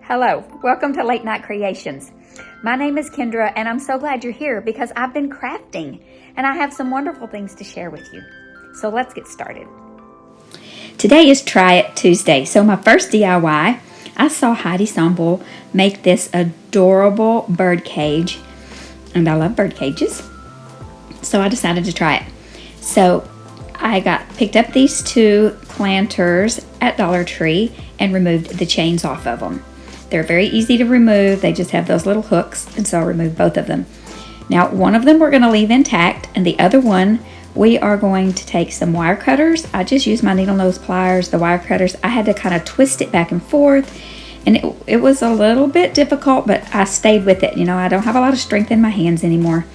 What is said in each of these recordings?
Hello, welcome to Late Night Creations. My name is Kendra and I'm so glad you're here because I've been crafting and I have some wonderful things to share with you. So let's get started. Today is Try It Tuesday. So my first DIY, I saw Heidi Sambul make this adorable bird cage and I love bird cages. So I decided to try it. So I picked up these two planters at Dollar Tree and removed the chains off of them. They're very easy to remove. They just have those little hooks, and so I'll remove both of them. Now, one of them we're going to leave intact, and the other one we are going to take some wire cutters. I just used my needle nose pliers, the wire cutters. I had to kind of twist it back and forth, and it was a little bit difficult, but I stayed with it. You know, I don't have a lot of strength in my hands anymore,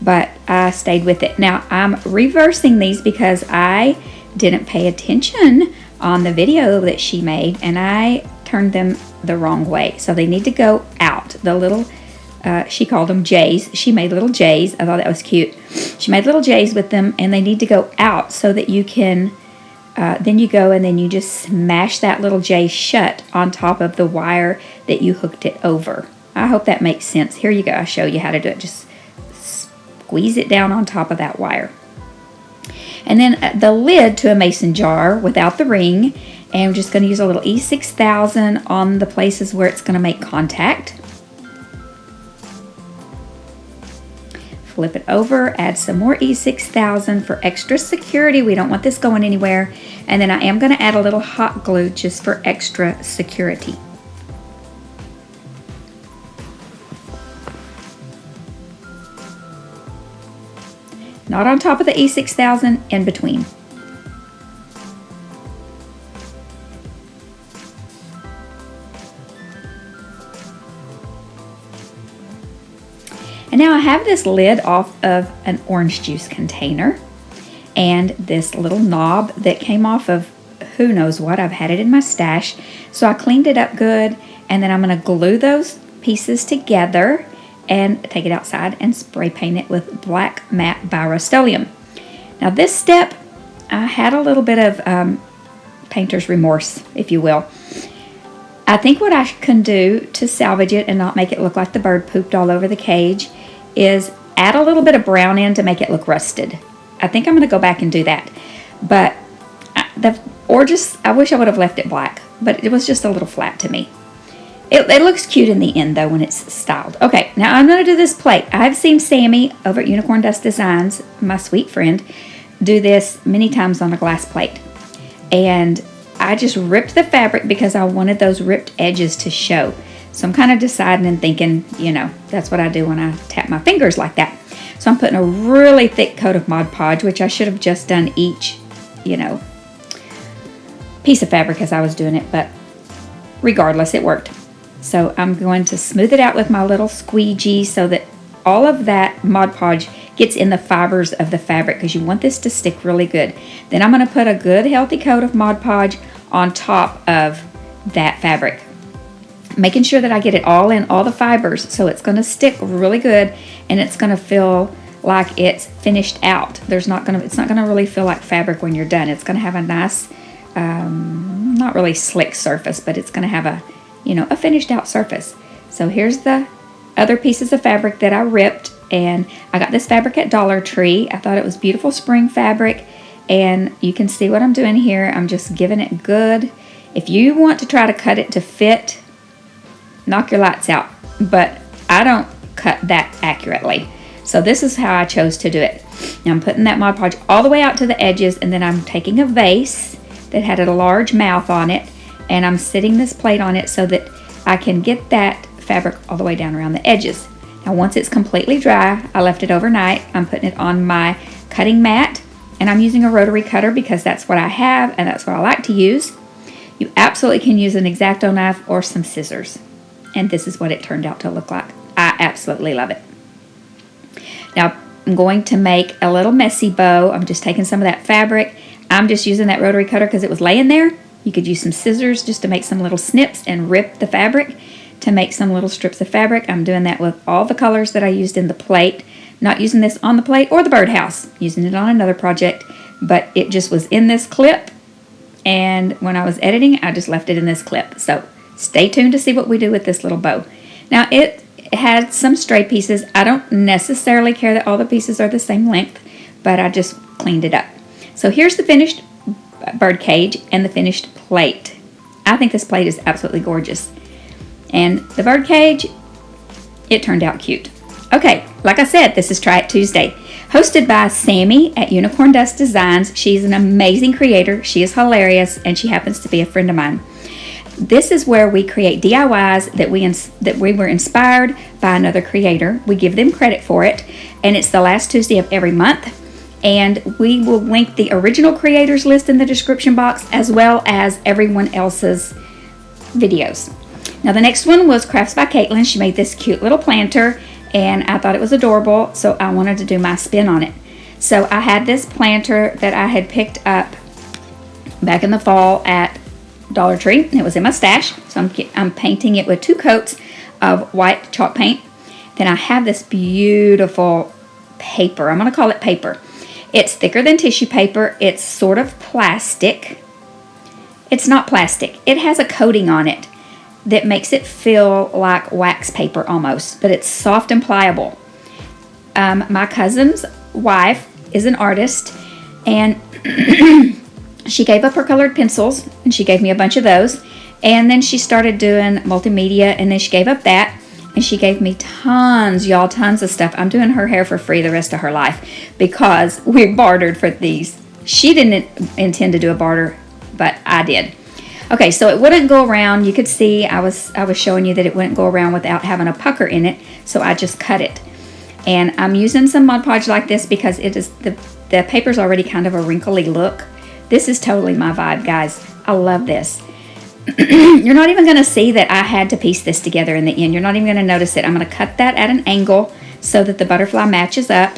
but I stayed with it. Now, I'm reversing these because I didn't pay attention on the video that she made, and I turned them the wrong way. So they need to go out. The little, she called them J's. She made little J's. I thought that was cute. She made little J's with them, and they need to go out so that you can, then you go and then you just smash that little J shut on top of the wire that you hooked it over. I hope that makes sense. Here you go. I'll show you how to do it. Just squeeze it down on top of that wire. And then the lid to a mason jar without the ring. And I'm just going to use a little E6000 on the places where it's going to make contact. Flip it over, add some more E6000 for extra security. We don't want this going anywhere. And then I am going to add a little hot glue just for extra security. Not on top of the E6000, in between. And now I have this lid off of an orange juice container and this little knob that came off of who knows what. I've had it in my stash. So I cleaned it up good, and then I'm going to glue those pieces together and take it outside and spray paint it with black matte by Rust-Oleum. Now this step, I had a little bit of painter's remorse, if you will. I think what I can do to salvage it and not make it look like the bird pooped all over the cage is add a little bit of brown in to make it look rusted. I think I'm going to go back and do that. But I wish I would have left it black, but it was just a little flat to me. It looks cute in the end though when it's styled. Okay, now I'm going to do this plate. I've seen Sammy over at Unicorn Dust Designs, my sweet friend, do this many times on a glass plate. And I just ripped the fabric because I wanted those ripped edges to show. So I'm kind of deciding and thinking, you know, that's what I do when I tap my fingers like that. So I'm putting a really thick coat of Mod Podge, which I should have just done each, you know, piece of fabric as I was doing it. But regardless, it worked. So I'm going to smooth it out with my little squeegee so that all of that Mod Podge gets in the fibers of the fabric because you want this to stick really good. Then I'm going to put a good healthy coat of Mod Podge on top of that fabric, making sure that I get it all in all the fibers so it's going to stick really good and it's going to feel like it's finished out. It's not going to really feel like fabric when you're done. It's going to have a nice, not really slick surface, but it's going to have a, you know, a finished out surface. So here's the other pieces of fabric that I ripped, and I got this fabric at Dollar Tree. I thought it was beautiful spring fabric, and you can see what I'm doing here. I'm just giving it good. If you want to try to cut it to fit, knock your lights out, but I don't cut that accurately. So this is how I chose to do it. Now I'm putting that Mod Podge all the way out to the edges, and then I'm taking a vase that had a large mouth on it, and I'm sitting this plate on it so that I can get that fabric all the way down around the edges. Now once it's completely dry, I left it overnight. I'm putting it on my cutting mat, and I'm using a rotary cutter because that's what I have and that's what I like to use. You absolutely can use an X-Acto knife or some scissors. And this is what it turned out to look like. I absolutely love it. Now I'm going to make a little messy bow. I'm just taking some of that fabric. I'm just using that rotary cutter because it was laying there. You could use some scissors just to make some little snips and rip the fabric to make some little strips of fabric. I'm doing that with all the colors that I used in the plate. Not using this on the plate or the birdhouse. Using it on another project. But it just was in this clip. And when I was editing, I just left it in this clip. So Stay tuned to see what we do with this little bow. Now it had some stray pieces. I don't necessarily care that all the pieces are the same length, but I just cleaned it up. So here's the finished bird cage and the finished plate. I think this plate is absolutely gorgeous. And the bird cage, it turned out cute. Okay, like I said, this is Try It Tuesday, hosted by Sammy at Unicorn Dust Designs. She's an amazing creator. She is hilarious, and she happens to be a friend of mine. This is where we create DIYs that we were inspired by another creator. We give them credit for it, and it's the last Tuesday of every month. And we will link the original creators list in the description box, as well as everyone else's videos. Now the next one was Crafts by Caitlin. She made this cute little planter, and I thought it was adorable, so I wanted to do my spin on it. So I had this planter that I had picked up back in the fall at Dollar Tree. It was in my stash, so I'm painting it with 2 coats of white chalk paint. Then I have this beautiful paper. I'm going to call it paper. It's thicker than tissue paper. It's sort of plastic. It's not plastic. It has a coating on it that makes it feel like wax paper almost, but it's soft and pliable. My cousin's wife is an artist, and she gave up her colored pencils, and she gave me a bunch of those. And then she started doing multimedia, and then she gave up that, and she gave me tons, y'all, tons of stuff. I'm doing her hair for free the rest of her life because we bartered for these. She didn't intend to do a barter, but I did. Okay, so it wouldn't go around. You could see I was showing you that it wouldn't go around without having a pucker in it, so I just cut it. And I'm using some Mod Podge like this because it is the paper's already kind of a wrinkly look. This is totally my vibe, guys. I love this. You're not even going to see that I had to piece this together in the end. You're not even going to notice it. I'm going to cut that at an angle so that the butterfly matches up.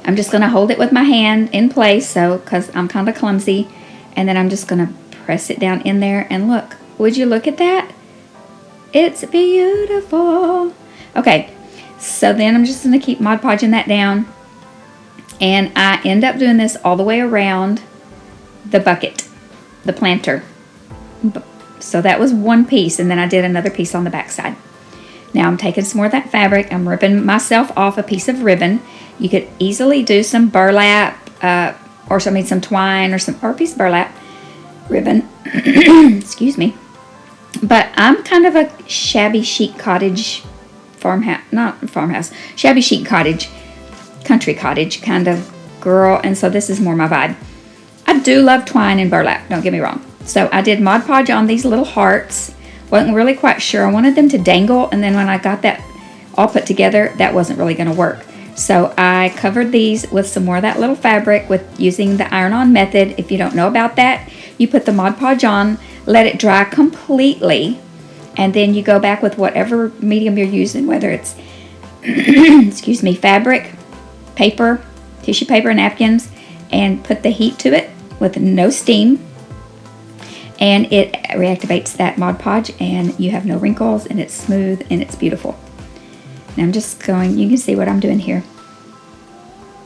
I'm just going to hold it with my hand in place, because I'm kind of clumsy. And then I'm just going to press it down in there, and look. Would you look at that? It's beautiful. Okay, so then I'm just going to keep Mod Podging that down. And I end up doing this all the way around the bucket, the planter. So that was one piece, and then I did another piece on the back side. Now I'm taking some more of that fabric. I'm ripping myself off a piece of ribbon. You could easily do some burlap, or some twine, or a piece of burlap ribbon. Excuse me. But I'm kind of a shabby chic cottage shabby chic cottage, country cottage kind of girl, and so this is more my vibe. I do love twine and burlap, don't get me wrong. So I did Mod Podge on these little hearts. Wasn't really quite sure. I wanted them to dangle, and then when I got that all put together, that wasn't really going to work. So I covered these with some more of that little fabric with using the iron-on method. If you don't know about that, you put the Mod Podge on, let it dry completely, and then you go back with whatever medium you're using, whether it's excuse me, fabric, paper, tissue paper, napkins, and put the heat to it with no steam. And it reactivates that Mod Podge, and you have no wrinkles, and it's smooth, and it's beautiful. Now I'm just going, you can see what I'm doing here.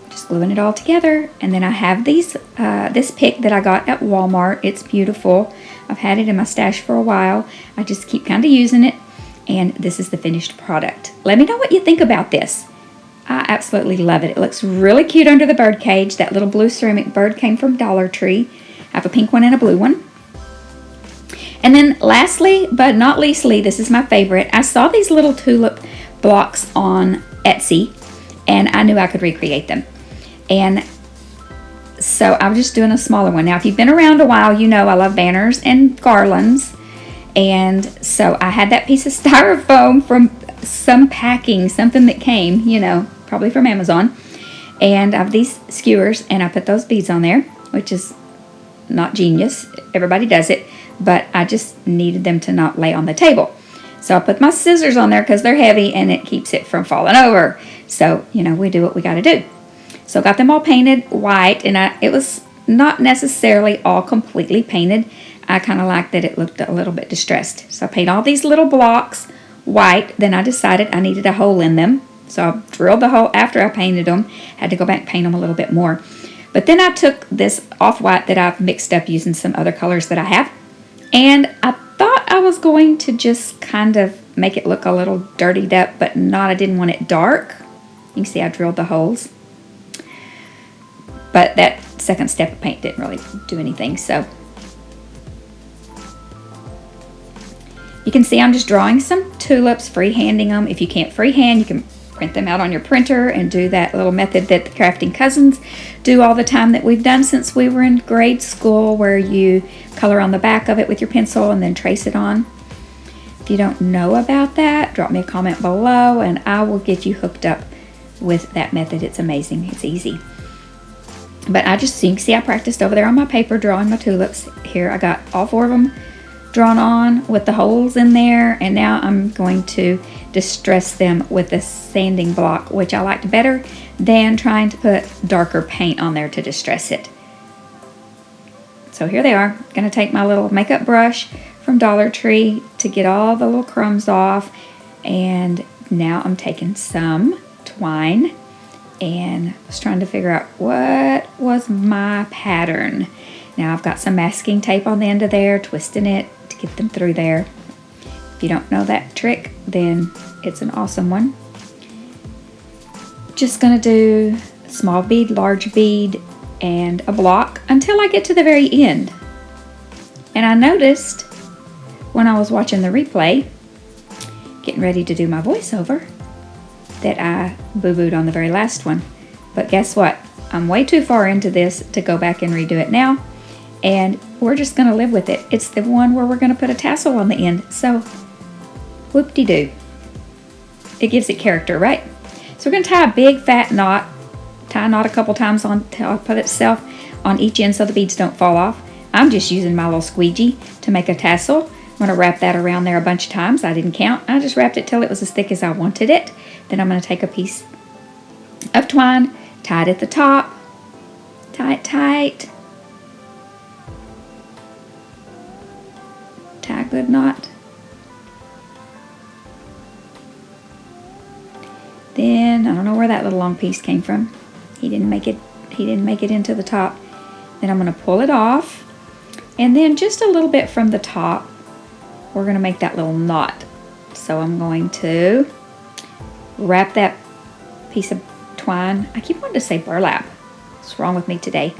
Just gluing it all together. And then I have these, this pick that I got at Walmart. It's beautiful. I've had it in my stash for a while. I just keep kind of using it. And this is the finished product. Let me know what you think about this. I absolutely love it. It looks really cute under the bird cage. That little blue ceramic bird came from Dollar Tree. I have a pink one and a blue one. And then lastly, but not leastly, this is my favorite. I saw these little tulip blocks on Etsy, and I knew I could recreate them. And so I'm just doing a smaller one. Now, if you've been around a while, you know I love banners and garlands. And so I had that piece of styrofoam from some packing, something that came, probably from Amazon. And I have these skewers, and I put those beads on there, which is not genius. Everybody does it. But I just needed them to not lay on the table. So I put my scissors on there because they're heavy and it keeps it from falling over. So, we do what we got to do. So I got them all painted white, and it was not necessarily all completely painted. I kind of liked that it looked a little bit distressed. So I paint all these little blocks white. Then I decided I needed a hole in them. So I drilled the hole after I painted them. Had to go back and paint them a little bit more. But then I took this off-white that I've mixed up using some other colors that I have. And I thought I was going to just kind of make it look a little dirtied up, but I didn't want it dark. You can see I drilled the holes. But that second step of paint didn't really do anything, so. You can see I'm just drawing some tulips, freehanding them. If you can't freehand, you can print them out on your printer and do that little method that the crafting cousins do all the time that we've done since we were in grade school, where you color on the back of it with your pencil and then trace it on. If you don't know about that, drop me a comment below and I will get you hooked up with that method. It's amazing. It's easy. But you can see I practiced over there on my paper drawing my tulips. Here I got all 4 of them drawn on with the holes in there, and now I'm going to distress them with a sanding block, which I liked better than trying to put darker paint on there to distress it. So here they are. I'm going to take my little makeup brush from Dollar Tree to get all the little crumbs off, and now I'm taking some twine and was trying to figure out what was my pattern. Now I've got some masking tape on the end of there, twisting it to get them through there. If you don't know that trick, then it's an awesome one. Just gonna do small bead, large bead, and a block until I get to the very end. And I noticed when I was watching the replay, getting ready to do my voiceover, that I boo-booed on the very last one. But guess what? I'm way too far into this to go back and redo it now. And we're just gonna live with it. It's the one where we're gonna put a tassel on the end. So, whoop-de-doo. It gives it character, right? So we're gonna tie a big fat knot. Tie a knot a couple times until I put itself on each end so the beads don't fall off. I'm just using my little squeegee to make a tassel. I'm gonna wrap that around there a bunch of times. I didn't count. I just wrapped it till it was as thick as I wanted it. Then I'm gonna take a piece of twine, tie it at the top, tie it tight, tie a good knot. Then I don't know where that little long piece came from. He didn't make it into the top. Then I'm going to pull it off, and then just a little bit from the top we're going to make that little knot. So I'm going to wrap that piece of twine. I keep wanting to say burlap. What's wrong with me today?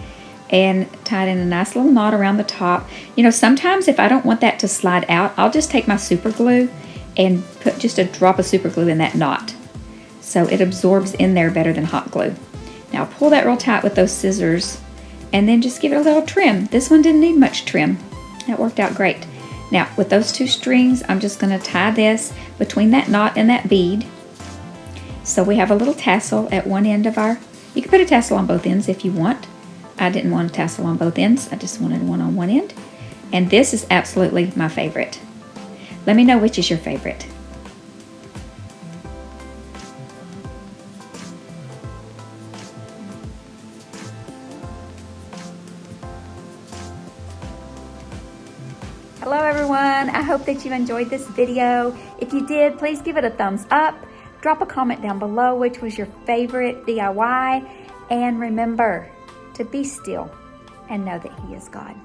And tie it in a nice little knot around the top. You know, sometimes if I don't want that to slide out, I'll just take my super glue and put just a drop of super glue in that knot, so it absorbs in there better than hot glue. Now pull that real tight with those scissors and then just give it a little trim. This one didn't need much trim. That worked out great. Now with those 2 strings, I'm just going to tie this between that knot and that bead. So we have a little tassel at one end of our, you can put a tassel on both ends if you want. I didn't want a tassel on both ends. I just wanted one on one end. And this is absolutely my favorite. Let me know which is your favorite. Hello everyone, I hope that you enjoyed this video. If you did, please give it a thumbs up. Drop a comment down below which was your favorite DIY. And remember to be still and know that He is God.